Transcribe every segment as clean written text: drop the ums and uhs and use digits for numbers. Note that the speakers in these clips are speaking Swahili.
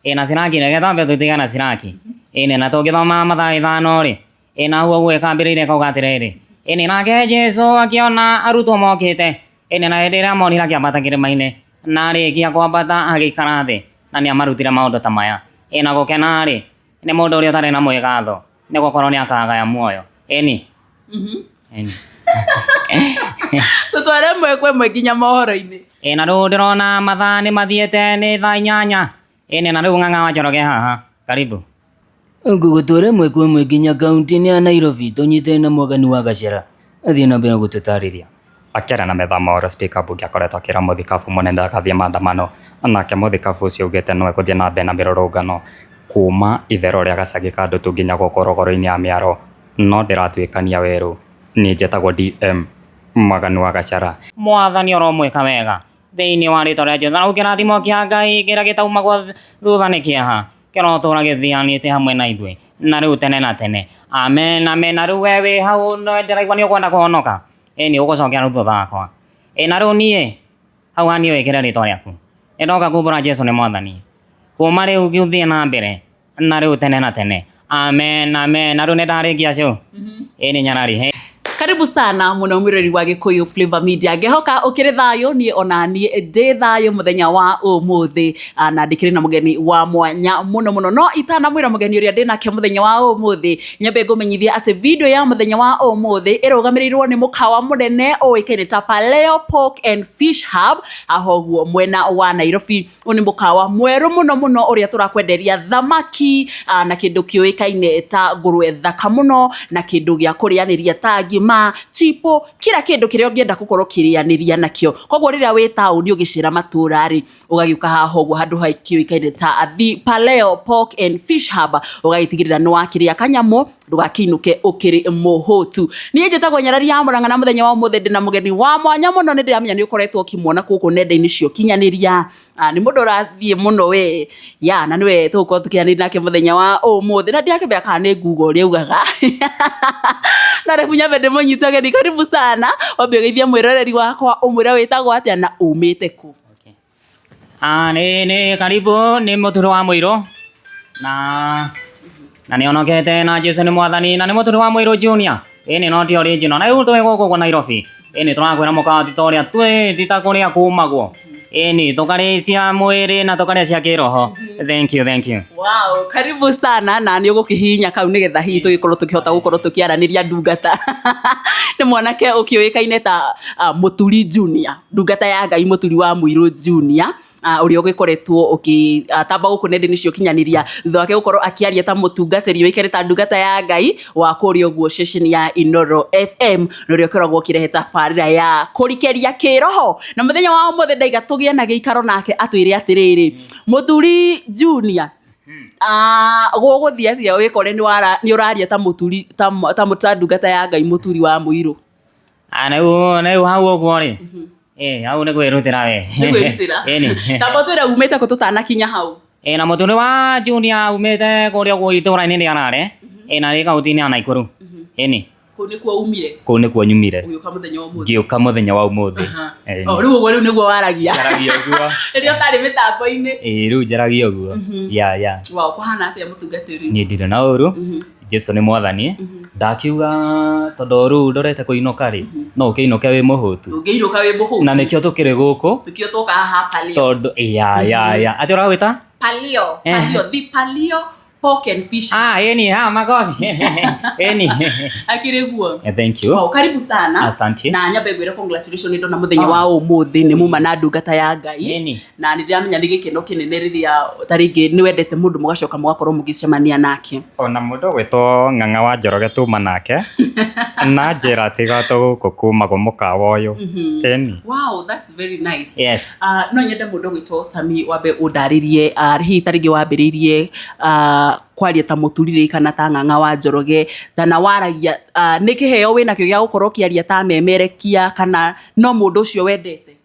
Ina sinaki ne getambe tutigana sinaki. Ine na tugithoma mathaa 5 ri. Ina huo gwikambirire kaugatiriri. Ine nake Jesu akiona arutwo mokite. Ine na hindi ria monira kiambata kirimaine. Na rikia kwambata agikara thi. Na ni amarutire maundu ta maya. Ina gukena ri. Ni mundu uria utari na mwigatho. Ni gukorwo ni akagaya muoyo. Eni. Eni. Tutware mwe nginya mohoro-ini. Ina ru ndirona mathaa ni mathiete ni thaa 8. Ene na riu ng'ang'a wa Njoroge haha. Karibu. Ngugutware mwe nginya kaunti-ini ya Nairobi tunyite na Mwagani wa Gacera. Athie na mbere gututariria. Akera na metha maoro speaker bunge akoretwo akira muthikabu munene akathie maandamano. Anake muthikabu ucio ugite no ekuthie na mbere na mirurungano kuma ithero ria gacagi kandu tu nginya gukorogoro-ini ya miaro. No ndiratwikania weru. Ni njetagwo DM Mwagani wa Gacera. Mwathani oromwika wega. Thiini wa rito ria Jesu na ukirathimo kia Ngai kira gitaumagwo thutha ni kiaha kirotura githianite hamwe na ithwe na riu tene na tene. Amen amen. Na riu we wi hau ndiraigua ni ukwenda kuhonoka. Ni ugucokia riu thutha wakwa. Na riu nie hau hani wikire rito riaku. Ndoka kumbura Jesu ni mwathani. Kuma riu githie na mbere na riu tene na tene. Amen amen. Na riu ni ndarikia cio. Ni nyarari. Karibu sana munaumĩrĩri wa Gĩkũyũ Flavor Media. Ngehoka ukiri thayo ni onani ndi thayo muthenya wa umuthi na ndikiri na mugeni wa mwanya muno no itanamwira mugeni uria ndinake muthenya wa umuthi nyambe ngumenyithia ati video ya muthenya wa umuthi irugamirirwo ni mukawa munene oikaine ta Paleo Pork and Fish Hub ahoguo mwena wa Nairobi. Uni mukawa mweru muno uria turakwenderia thamaki na kindu kioikaine ta ngurwe thaka muno na kindu gia kurianiria ta ngima chipo kila kindu kiria ungienda gukorwo kirianiria nakio. Koguo riria wi tauni ugicira matura ri ugagiuka haha uguo handu haikioikaine ta The Paleo Pork and Fish Hub ugagitigirira ni wakiria kanyamu ndugakiinuke ukiri muhutu. Nie njitagwo Nyarari ya Murang'a na muthenya wa umuthi ndina mugeni wa mwanya muno ni ndiramenya ni ukoretwo ukimwona guku nenda-ini cio kinyaniria. Ni mundu urathie muno we ya na niwe tugukorwo tukianiria nake muthenya wa umuthi na ndiakimenya kana ni Google uri ugaga na refunya bende munyitage. Ni karibu sana wambe ugeithia mwiroreri wakwa umwira witagwo atia na umite ku. Ni karibu ni Muturi wa Muiru na ni onokete na Jesu ni mwathani na ni Muturi wa Muiru Junior. Ni no ti original na riu twi guku Nairobi. Ni turakwira mukati toria twi titakuria kumagwo. Ni tukaricia mwiri na tukaricia kiroho. Thank you. Wow, karibu sana na ni ugukihinya kau nigetha hihi tugikorwo tukihota gukorwo tukiaraniria ndungata. Ni mwanake ukioikaine ta Muturi Junior. Ndungata ya Ngai Muturi wa Muiru Junior. Uria ugikoretwo ukitamba guku nenda-ini cio kinyaniria thutha wake gukorwo akiaria ta mutungatiri uikare ta ndungata ya Ngai wa kuria uguo station ya Inooro FM nuria ukoragwo ukirehe tabarira ya kurikeria kiroho. Na muthenya wa umuthi ndaiga tugie na giikaro nake atwire atiriri Muturi Junior guguthia atia wikore ni uraria ta Muturi ta ndungata ya Ngai Muturi wa Muiru. Nau hau uguo ri hau ni kwirutira we. Ni kwirutira. Tamba twira umite ku tutanakinya hau. Na Muturi wa Junior umite kuria guitura-ini ria Rare na ri kaunti-ini ya Naikuru. Kuu nikuo umire. Kuu nikuo nyumire. Ngiuka muthenya wa umuthi. Riu uguo riu niguo waragia. Njaragia uguo. Riu tari mitambo-ini. Riu njaragia uguo. Ya. Wow, kuhana atia mutungatiri. Ni ndire na uru. Jesu ni mwathani. Ndakiuga tondu riu ndorete kuinuka ri no ukiinuke wi muhutu. Ungiinuka wi muhutu. Na nikio tukiri guku. Tukio tuka haha Paleo. Tondu ya. Ati urawita? Paleo. The Paleo Pork and Fish. Magothi. Akire guo. Thank you. Wow, karibu sana. Asante. Na nyambe gwira congratulations ndo na muthenya wa umuthi ni muma na ndungata ya Ngai. Na ndiramenya ni gikeno kinene riria taringi ni wendete mundu mugacoka mugakorwo mugicemania nake. Ona mundu gwitwo Ng'ang'a wa Njoroge tuma nake. Na njira tiga tuguku kuma mukawa uyu. Wow, that's very nice. Yes. No nyende mundu gwitwo Sami wambe undaririe hihi taringi wambiririe kwaria ta Muturi kana ta Ng'ang'a wa Njoroge tana waragia ni kiheo wina kio gia gukorwo kiaria ta memerekia kana no mundu ucio wendete?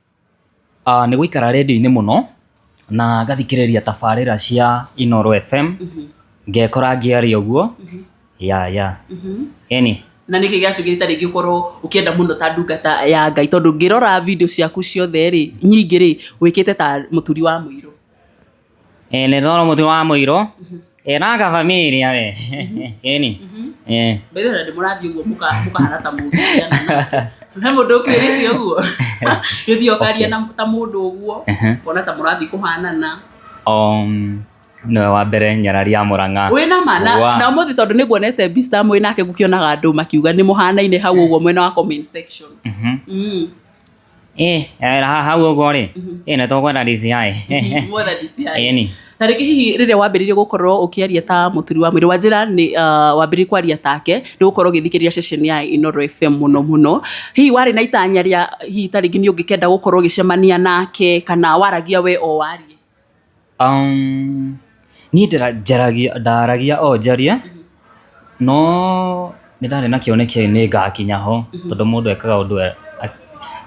Ni guikara radio-ini muno na gathikiriria tabarira cia Inooro FM ngekora ngiaria uguo ya na niki giacugirita ringi ukorwo ukienda muno ta ndungata ya Ngai tondu ngirora video ciaku ciothe ri nyingi ri wikite ta Muturi wa Muiru. Nĩ tondũ Muturi wa Muiru naka familia we ĩni Mbere nĩ mũrathiĩ ũguo mũkahana ta mũndũ na mũndũ ũkwĩrĩte ũguo gĩthiĩ ũkaria ta mũndũ ũguo kuona ta mũrathiĩ kũhanana. No wa mbere nyararia Murang'a wĩna mana na mũthĩ tondũ nĩ nguonete mbica Mwanake gũkĩonaga andũ makiuga nĩ mũhanaine hau ũguo mwena wa comment section. Hau ũguo rĩ nĩ tũkwenda DCI mwetha DCI. Tarĩngĩ hihi rĩrĩa wambĩrĩirie gũkorwo ũkĩaria ta Muturi wa Muiru Wanjĩra nĩ wambĩrĩirie kwaria take nĩ gũkorwo ũgĩthikĩrĩria ceceni ya Inooro FM mũno hihi warĩ na itanya rĩa hihi tarĩngĩ nĩ ũngĩkenda gũkorwo ũgĩcemania nake kana waragia we o warie? Niĩ ndaragia o njarie no nĩ ndarĩ na kĩoneki nĩ ngakinya ho tondũ mũndũ ekaga ũndũ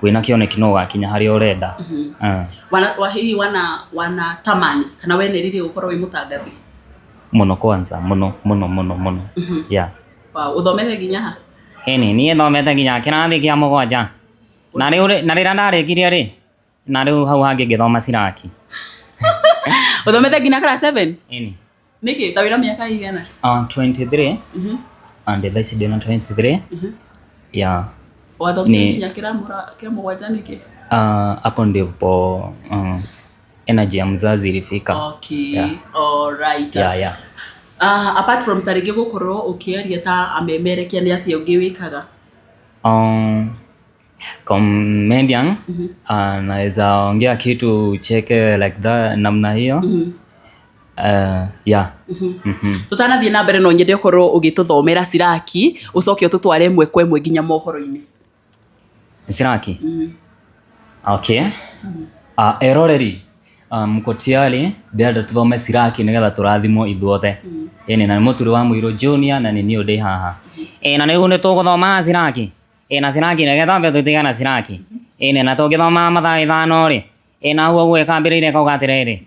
wĩna kĩoneki no gakinya harĩa ũrenda. Hihi wana tamani kana weneririre gũkorwo wĩ mũtangathi? Mũno kwanza mũno. Yeah. Ũthomete nginya ha? Niĩ thomete nginya kĩrathi kĩa 7 na rĩrĩa ndarĩkirie rĩ na rĩu hau hangĩ ngĩthoma ciraki. Ũthomete nginya class 7? Nĩkĩ ta wĩra mĩaka igana? 23 and the best day 23. Yeah. Wathomete nginya kĩra 7 nĩkĩ? Hapo ndipo energy ya mzazi ilifika. Okay. Yeah. All right. Yeah. Apart from tarĩngĩ gũkorwo ũkĩaria ta amemerekia nĩ atĩa ũngĩ wĩkaga? Comedian naweza ongea kitu cheke like that namna hiyo. Yeah. Tutanathiĩ na mbere no nyende ũkorwo ũgĩtũthomera ciraki ũcoke ũtũtware ĩmwe kwa ĩmwe nginya mohoro-inĩ. Ciraki? Okay. Eroreri mko tayari ndio tuthome ciraki nigetha tũrathimwo ithuothe. Na nĩ Muturi wa Muiru Junior na nĩ niĩ ndĩ haha. Na nĩguo nĩ tũgũthoma ciraki. Na ciraki nigetha mbe tũtigana ciraki. Na tũngĩthoma mathaa 5 rĩ na huo gwĩkambĩrĩire kauga atĩrĩrĩ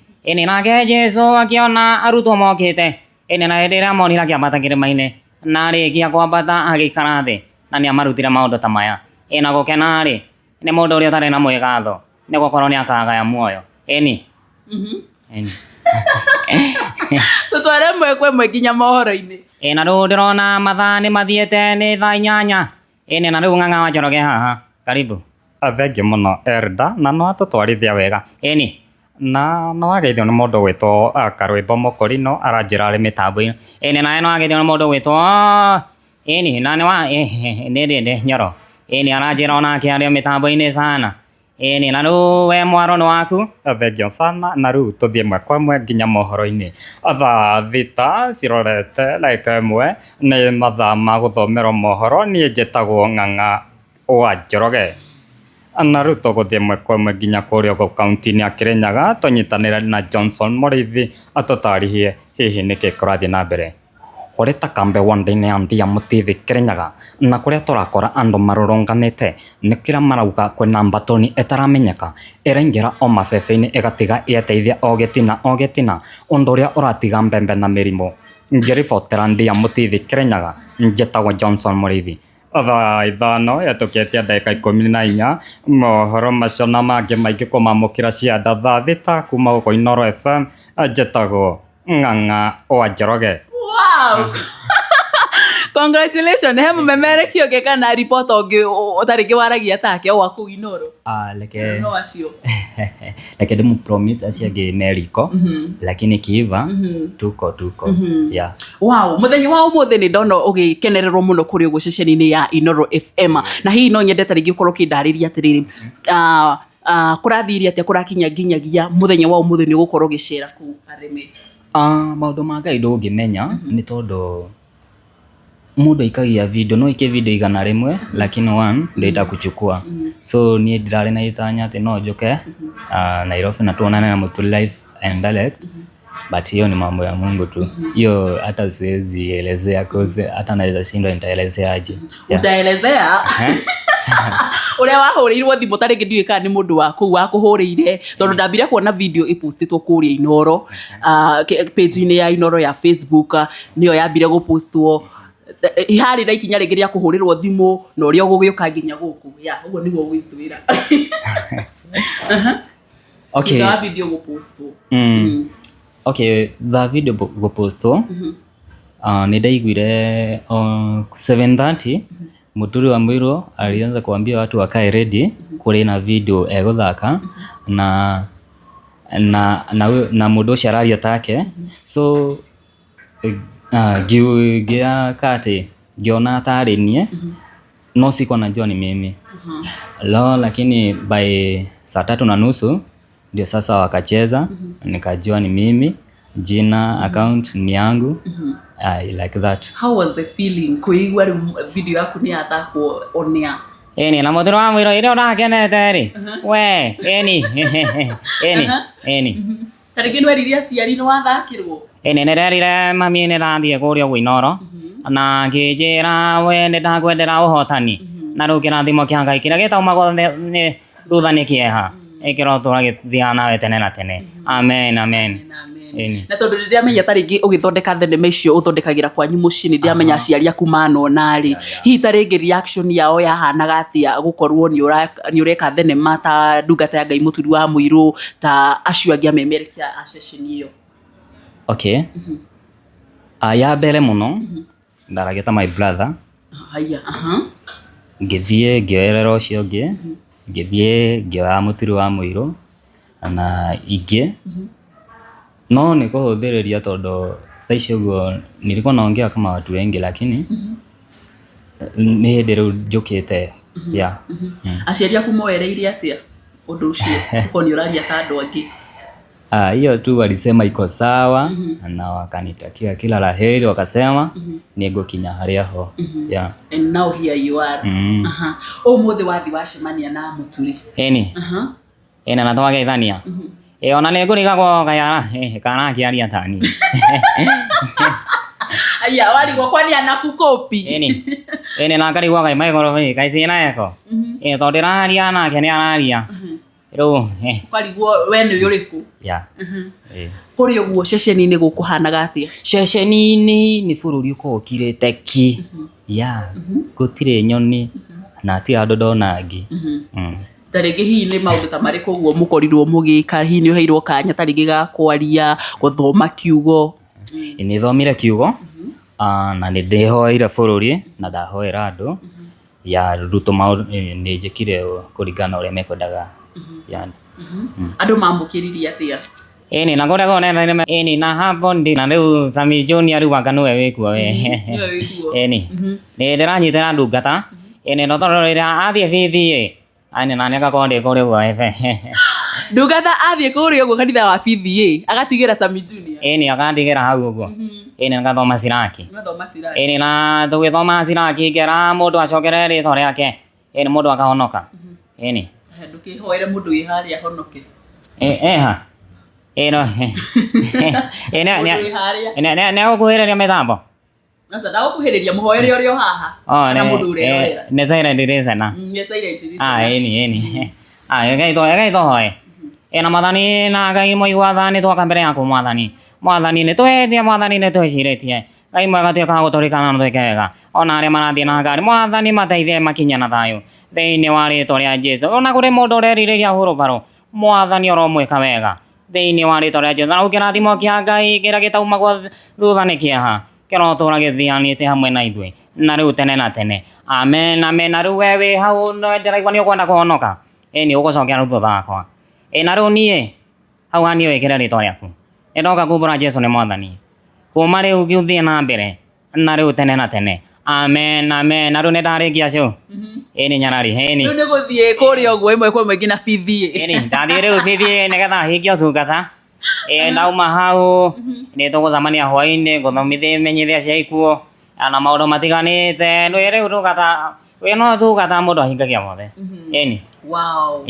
nake Jesu akiona arutwo mokĩte na hĩndĩ ĩrĩa monire akĩambata kĩrĩma-inĩ na arĩkia kwambata agĩikara thĩ na nĩ amarutire maũndũ ta maya na gũkena rĩ nĩ mũndũ ũrĩa ũtarĩ na mwĩgatho nĩ gũkorwo nĩ akagaya muoyo. Tũtware ĩmwe kwa ĩmwe nginya mohoro-inĩ. Na rĩu ndĩrona mathaa nĩ mathiĩte nĩ thaa 8 na rĩu Ng'ang'a wa Njoroge haha. Karibu. Thengiũ mũno Elda na no atũtwarithia wega. Na no ageithio nĩ mũndũ gwĩtwo Karwĩmbo Mũkũrinũ aranjĩra arĩ mĩtambo-inĩ. Na no ageithio nĩ mũndũ gwĩtwo na nĩ wa ndĩ Nyoro. Aranjĩra onake arĩ mĩtambo-inĩ sana. Na rĩu we mwaro nĩ waku? Thengiũ sana na rĩu tũthiĩ ĩmwe kwa ĩmwe nginya mohoro-inĩ. Thaa thita cirorete like ĩmwe nĩ mathaa ma gũthomerwo mohoro. Niĩ njĩtagwo Ng'ang'a wa Njoroge. Na rĩu tũgũthiĩ ĩmwe kwa ĩmwe nginya kũrĩa kaunti-inĩ ya Kĩrĩnyaga tũnyitanĩre na Johnson Mũrĩithi atũtarĩrie hihi nĩkĩ kũrathiĩ na mbere. Kũrĩ ta kambe ward-inĩ ya Ndia Mũtithi Kĩrĩnyaga na kũrĩa tũrakora andũ marũrũnganĩte nĩ kĩrĩa marauga kwĩna mbatoni ĩtaramenyeka ĩraingĩra o mabebe-inĩ ĩgatiga ĩeteithia o gĩtina ũndũ ũrĩa ũratiga mbembe na mĩrimũ. Ngĩribotera Ndia Mũtithi Kĩrĩnyaga njĩtagwo Johnson Mũrĩithi. Thaa 5 yatũkĩtie ndagĩka 14 mohoro macio na mangĩ maingĩ kũmamũkĩra cianda thaa thita kuma gũkũ Inooro FM njĩtagwo Ng'ang'a wa Njoroge. Wow. Congratulations. He mũmemerekia ũngĩ kana reporter ũngĩ ũtarĩngĩ waragia take wa kũu Inooro? No acio. Like ndĩmũ promise acio angĩ meriko lakini kiiva tuko. Yeah. Wow, mũthenya wa ũmũthĩ nĩ ndona ũgĩkenererwo mũno kũrĩ ũguo ceceni-inĩ ya Inooro FM. Na hihi no nyende tarĩngĩ ũkorwo ũkĩndarĩria atĩrĩrĩ kũrathiĩre atĩa kũrakinya nginyagia mũthenya wa ũmũthĩ nĩ ũgũkorwo ũgĩcera kũu RMS? Maũndũ ma Ngai ndũngĩmenya nĩ tondũ mũndũ aikagia video no ike video igana rĩmwe lakini one ndĩta kuchukua. So niĩ ndirarĩ na itanya atĩ no njoke Nairobi na tuonane na Muturi live and direct. But hiyo ni mambo ya Mungu tu. Hiyo hata siwezi elezea cause hata naweza shindwa nitaelezea aje. Utaelezea? Ũrĩa wahũrĩirwo thimũ tarĩngĩ ndiũĩ kana nĩ mũndũ wa kũu wakũhũrĩire tondũ ndambire kuona video ĩpostĩtwo kũrĩa Inooro page-inĩ ya Inooro ya Facebook nĩyo yambire gũpostwo harĩ na ikinya rĩngĩ rĩa kũhũrĩrwo thimũ na ũrĩa ũgũgĩũka nginya gũkũ. Ũguo nĩguo gwĩtwĩra. Okay. Nĩ video gũpostwo. Okay, the video go posto ni ndaiguire 7:30 Muturi wa Muiru alianza kuambia watu wakae ready kuri na video eguthaka na mundu ucio araria take so ngiugia kati ngiona tari nie no sikuwa najua ni mimi lakini by 3:30 ndio sasa wakacheza nikajua ni mimi, jina account ni yangu. I like that. How was the feeling kuigwa video yaku ni athakwo onea? Na Muturi wa Muiru ile urakenete ri we tariki nwerire aciari ni wathakirwo nererire mami ni rathie kuria gwa inooro na ngijira we ni ndakwendera uhotani na riu kirathimo kia Ngai kiria gitauma ni rutha ni kieha ikiro turagithia nawe tene na tene. Amen, amen. Na tondu riria menya taringi ugithondeka thenema icio uthondekagira kwanyu mucii ni ndiamenya aciari aku manona ri hihi taringi reaction yao yahanaga atia gukorwo ni ureka thenema ta ndungata ya Ngai Muturi wa Muiru ta acio angi amemerekia a session iyo? Okay. Ya mbere muno ndaragita my brother. Haya, ngithie ngioerera ucio ngi ngithie ngioya Muturi wa Muiru na ingi no ni kuhuthiriria tondu taicio guo nilikuwa naongea kama watu wengi lakini ni hindi riu njukite aciari aku moereire atia undu ucio ukoni uraria ta andu angi? Hiyo tu walisema iko sawa na wakanitakia kila la heri, wakasema nigukinya haria ho. And now here you are. Umuthi wathi wacemania na Muturi? Na natwageithania ona ni ngurigagwo kayara kana kiaria tani aya wali kwa kwani anakukopi na ngarigwa kai mai goro kai sina eko to ndiraria nake ni araria ro kwarigwo we ni uriku kuri uguo ceceni-ini gukuhanaga atia? Ceceni-ini ni bururi ukokirite ki gutire nyoni na ti andu ndonangi taringi hihi ni maundu ta mariku guo mukorirwo mugika hihi ni uheirwo kanya taringi ga kwaria guthoma kiugo? Ni thomire kiugo na ni ndihoire bururi na ndahoera andu ruto ni njikire kuringana uria mekwendaga andu mamukiririe atia? Na ngoragwo nenda na hapo ndi na riu Sami Junior riu anga niwe wikuo we ni ndiranyitira ndungata no tondu riria athie bithi na neka konde kuri gwa efe ndungata athie kuri uguo kanitha wa bithi agatigira Sami Junior akandigira hau uguo ngathoma Siraki na tugithoma Siraki ngera mundu acokere ritwa riake mundu akahonoka ndukihoere mundu wi haria ahonoke ne ukuhiriria mithambo nasa ndagukuhiriria muhoere urio haha na mundu urerorera ne silent listener gaitohoe na mwathani na Ngai mwai wathani twoka mbere yaku mwathani ni twetia mwathani ni twiciritie Ngai mwega tuikaga guturikana na twike wega ona aria marathie na ngari mwathani mateithie makinya na thayu thiini wa ritwa ria Jesu ona kuri mundu ureririria hurubaro mwathani oromwika wega thiini wa ritwa ria Jesu na ukirathimo kia Ngai kiria gitauma gwa thutha ni kieha kirotura githianite hamwe na ithwe na riu tene na tene. Amen, amen. Na riu we wi hau ndiraigua ni ukwenda kuhonoka ugucokera riu thutha wakwa na riu nie hau hani wikire ritwa riaku ndoka kumbura Jesu ni mwathani kuma riu githie na mbere na riu tene na tene. Amen, amen. Na riu ni ndarikia show ni nyarari riu ni guthie kuria uguo imwe kwa imwe ngina bithi ndathie riu bithi nigetha hingia utungata ndauma hau ni tugucemania hwaini nguthomithie menyithia cia ikuo na maundu matiganite riu tugata no tugata mundu ahingagia mothe wow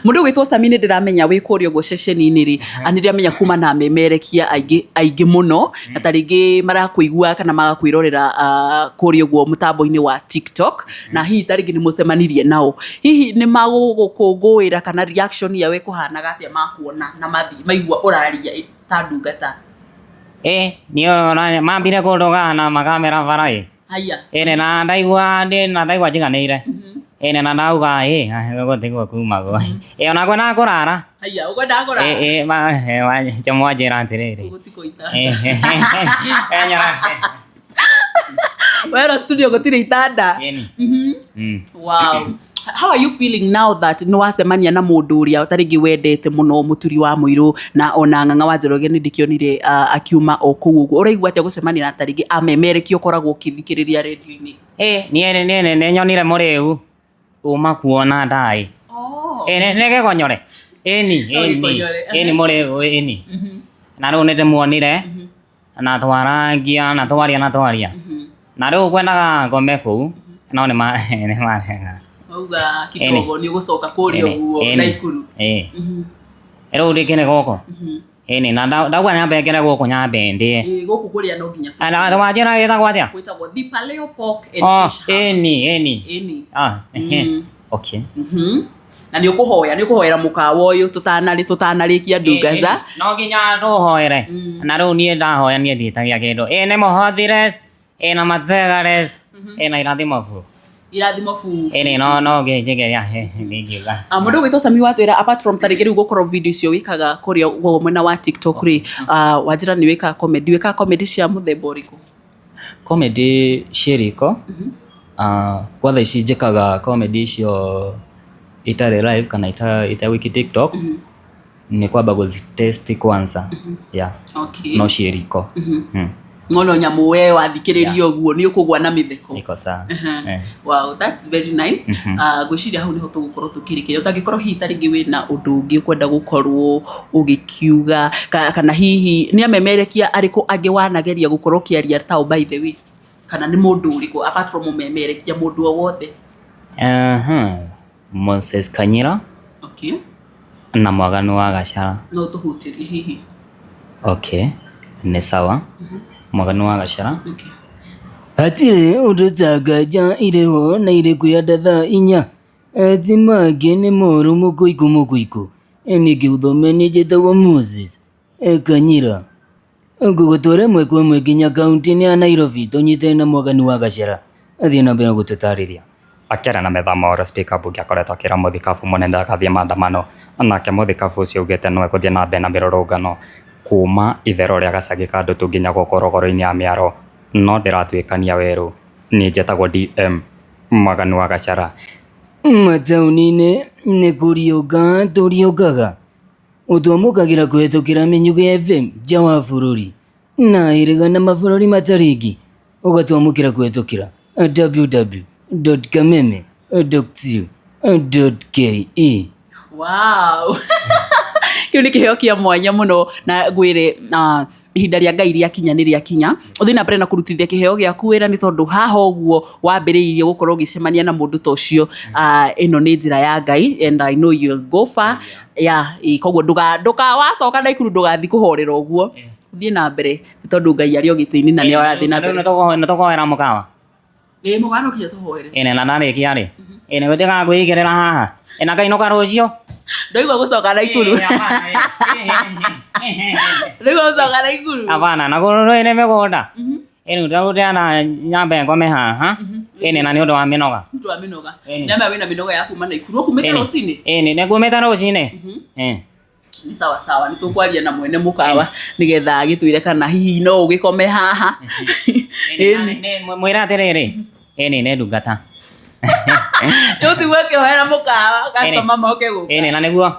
mundu gwitwo Sami ni ndiramenya wi kuria uguo ceceni-ini ri ani ndiramenya kuma na memerekia aingi muno na taringi marakuigua kana magakwirorera kuria uguo mutambo-ini wa TikTok na hihi taringi ni mucemanirie nao hihi ni magugukunguira kana reaction yawe kuhanaga atia makuona na maigua uraria ta ndungata? Nio mambire kunduga na makamera varai haya na ndaigua njiganire ene na ndauga gotigwo kuma go ona kwena kurara haya ukwenda kora ma chamwa njira atiriri gutikoita enyara wera studio gutire itanda wow. How are you feeling now that no wacemania na mundu uria utaringi wendete muno Muturi wa Muiru na ona Ng'ang'a wa Njoroge ni ndikionire akiuma o kuu uguo uraigua atia gucemania na taringi amemerekio koragwo ukithikiriria radio-ini ni nyonire muriu uma kuona ndai nege konyore ni muriu na riu ni ndimuonire na twarangia na twaria na riu kwenaga ngome kuu no ni marega uga kidogo ni gucoka kuria uguo na ikuru riu ndikine goko na ndauga nyambe ngere goko nyambe ndi goku kuria no nginya ana twajira wetagwo atia gwitagwo the paleo pork and fish okay na ni ukuhoera mukawa uyu tutanarikia ndungatha no nginya ruhoere na riu nie ndahoya nie nditagia kindu ni muhothires na mategares na irathimo fu no ngejegeria ningiuga mundu gwitwo Sami watwira apart from taringi riu gukorwo video icio wikaga kuria go mwena wa TikTok ri wajira ni wika comedy cia muthemba uriku comedy shiriko kwa thaa ici njikaga comedy icio itare live kana ita wiki TikTok ni kwamba guzitest kwanza okay no shiriko ngono nyamu we wathikiririo guo ni ukugwa na mitheko iko sawa wow that's very nice gwiciria hau niho tugukorwo tukirikiria utangikorwo hihi taringi wina undu ungi ukwenda gukorwo ugikiuga kana hihi ni amemerekia ariku angi wanageria gukorwo kiaria tao by the way kana ni mundu uriku apart from umemerekia mundu o wothe Moses Kanyira okay na Mwaganu wa Gachara no tuhutirie hihi okay ni sawa Mwaganu wa Gachara okay atire undu tagaja ireho na ire kuyada thaa inya timage ni moru mukuiku enigi uthomeni jetagwo Moses Kanyira ngugutware mwekwe nginya kaunti-ini ya Nairobi tunyite na Mwaganu wa Gachara athie na mbere gututariria akera na methama ora speaker bunge akoretwo akira muthikabu munene akathie maandamano nake muthikabu ucio ugite no ekuthie na mbere na mirurungano kuma ithero ria gacagi ka ndutu nginya gukorogoro-ini ya miaro no ndiratwikania weru ni njetagwo DM Mwaganu wa Gachara matauni-ini ni kuriuga turiugaga utwamukagira kuhetukira Minyuge FM nja wa bururi na iriga na mabururi mataringi ugatwamukira kuhetukira www.kameme.co.ke wow kiu ni kiheo kia mwanya muno na gwire ihinda ria Ngai ria kinya ni ria kinya uthina mbere na kurutithia kiheo giaku wira ni tondu haha uguo wambiriirie gukorwo gicemania na mundu ta ucio ino ni njira ya Ngai and I know you'll go far koguo nduka wacoka na ikuru ndugathi kuhorera uguo uthie na mbere tondu Ngai ari ogiti-ini na ni arathi na mbere na tokoera mukawa mugano kinya tuhoere na ndarikia ri ni gutiga kwigirira haha na kainoka rucio ndoigwa gucoka na ikuru ndoigwa gucoka na ikuru apana na kururu ine migunda ndagutiana nyambe ngome haha na ni undu wa minoga nyambe wina minoga yaku mana ikuru okumete rucini ni kumeta rucini ni sawa ni tukwaria na mwene mukawa nigetha agitwire kana hihi no ugikome haha mwira atiriri ne ndungata yo tigwe kihera mukawa customer moke guka na niguo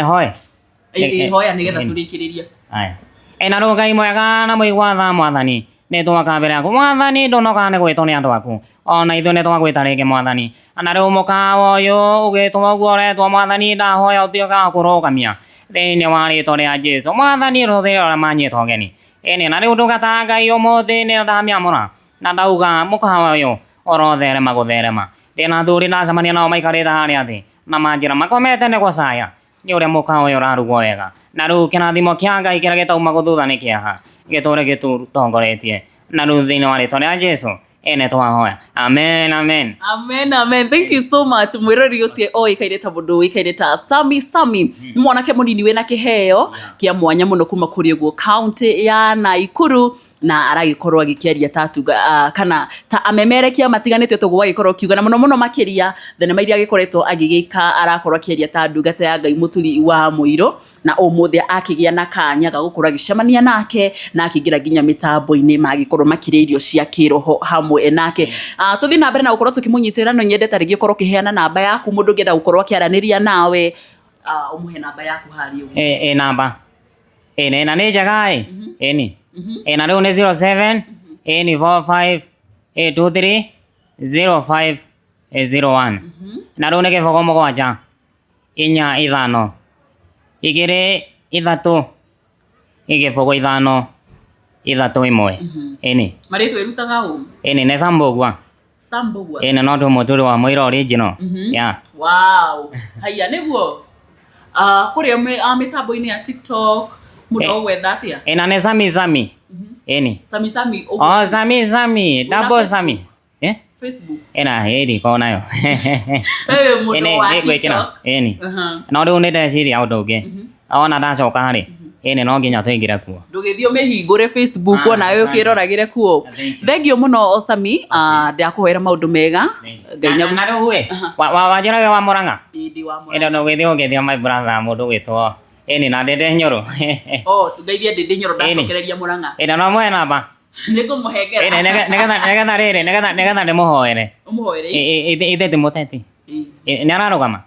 hoye hoya nigetha turikiriria na ru Ngai mwega na muigwa Mwathani ni twaka mbere yaku Mwathani ndonoka ni gwitwo ni andu aku ona ithuĩ nĩ twagwĩta rĩngĩ Mwathani na rĩu mũkawa ũyũ ũgĩtwo ũguo ũretwo Mwathani ndahoya ũtuĩka kũrũgamia thĩinĩ wa rĩĩtwa rĩa Jesũ Mwathani rũthĩrĩ rũrĩa manyĩtwo ũgeni na rĩu ndũgata Ngai ũmũthĩ nĩ ndamĩamũra na ndauga mũkawa ũyũ ũrotherema gũtherema ndĩna athuri ndacemania nao maikarĩte harĩa thĩ na manjĩra makomete nĩ gũcaya nĩ ũrĩa mũkawa ũyũ ũrarugwo wega na rĩu kĩrathimo kĩa Ngai kĩrĩa gĩtauma gũthutha nĩ kĩaha gĩtũũre gĩtũtongoretie na rĩu thĩinĩ wa rĩĩtwa rĩa Jesũ twahoya amen. Thank you so much mwirori ucio oikaire ta mundu wikaire ta Sami mwanake munini wena kiheo kia mwanya muno kuma kuri uguo county ya Naikuru na aragikorwo agikiaria tatuga kana ta amemerekia matiganite togo agikorwo kiuga na muno makiria thenema iria agikoretwo agigika arakorwo akiaria ta ndungata ya Ngai Muturi wa Muiru na umuthi akigia na kanya ga gukura gicemania nake na akigira ginya mitambo-ini magikorwo makiria irio cia kiroho hamwe nake. Tuthi na mbere na gukorwo tukimunyitira no nyendete rigi korwo kiheana namba yaku mundu ngenda gukorwo akiaraniria nawe umuhe namba yaku hari ugu namba na ni njega ni na riu ni 07 ni 45 23 05 01 na riu ni gibogo mugwanja 4 5 2 3 igibogo 5 3 1 ni maritwe rutaga u ne Sambogwa no ndu Muturi wa Muiru original wow haya niguo kuria mitambo-ini ya TikTok mudo wetha atia na ne Sami Sami Sami double Sami Facebook eri kona yo mudo wa TikTok no riu ni ndeciria undu ungi ona ndacoka hari no nginya tuingira kuo ndugithio mihingure Facebook ona yo kiroragire kuo. Thengio muno Sami ndakuhera maundu mega Ngai na riu wajira wa Muranga ndi wa Muranga no githio my brother mundu witwo na ndende nyoro tungeithia ndende nyoro ndacokereria Muranga no mwe namba nikumuhengera negetha ndimuhoere ithe timuteti ni ararugama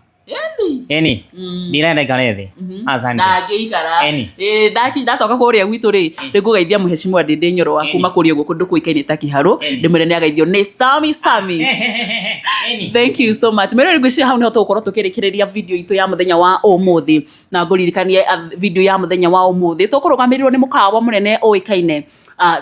ndirenda ikare thi asante ndagiikara ndacoka kuria gwitu ri ngugeithia muheshimiwa ndende nyoro wa kuma kuria guku ndukuikaine ta kiharu ndimwire ni agaithio ni Sami thank you so much mere ngwiciria hau niho tugukorwo tukirikiriria video itu ya muthenya wa umuthi na nguririkanie video ya muthenya wa umuthi tukurugamirwo ni mukawa munene oikaine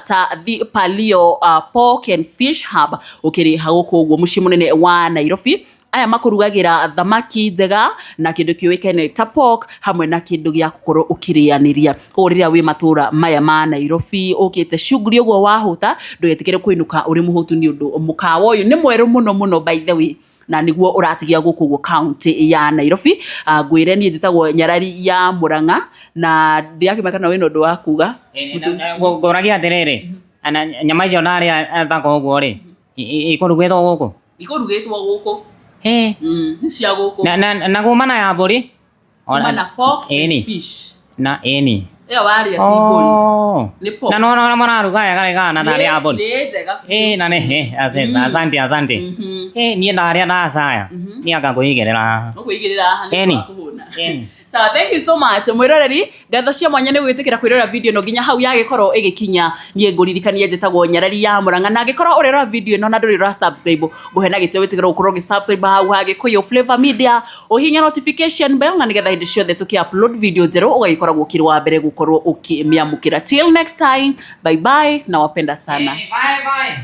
ta the Palio Pork and Fish Hub ukiri haguku guo muci munene wa Nairobi. Aya makurugagira thamaki njega na kindu kiuikaine ta pork hamwe na kindu gia gukorwo ukirianiria koguo riria wi matura maya ma Nairobi ukite shughuli uguo wahuta ndugetikire kwinuka uri muhutu ni undu mukawa uyu ni mweru muno by the way na niguo uratigia guku guo county ya Nairobi. Ngwire ni njitagwo Nyarari ya Muranga na ndiakimaka na wino undu wa kuga ngoragia atiriri ana nyama icio naria thako uguo ri ikurugitwo guku ni cia guku na gumana ya mburi na pork and fish na iyo waria ti mburi ni pork na no mararuga ya na thari ya mburi na ne asante ni ndaria na saya ni anga kuigerera kuhuna so thank you so much mwiroreri ngatho cia mwanya ni gwitikira kwirora video no nginya hau yagikorwo igikinya nie nguririkanie njitagwo Nyarari ya Muranga na ngikorwo urira video no na ndurira subscribe guhena gitio witikira ukorwo gi subscribe hau hagikuyo Flavor Media uhinya notification bell na nigetha hindi ciothe tuki upload video njeru ugagikoragwo kirwa mbere gukorwo ukimiamukira till next time bye bye na wapenda sana bye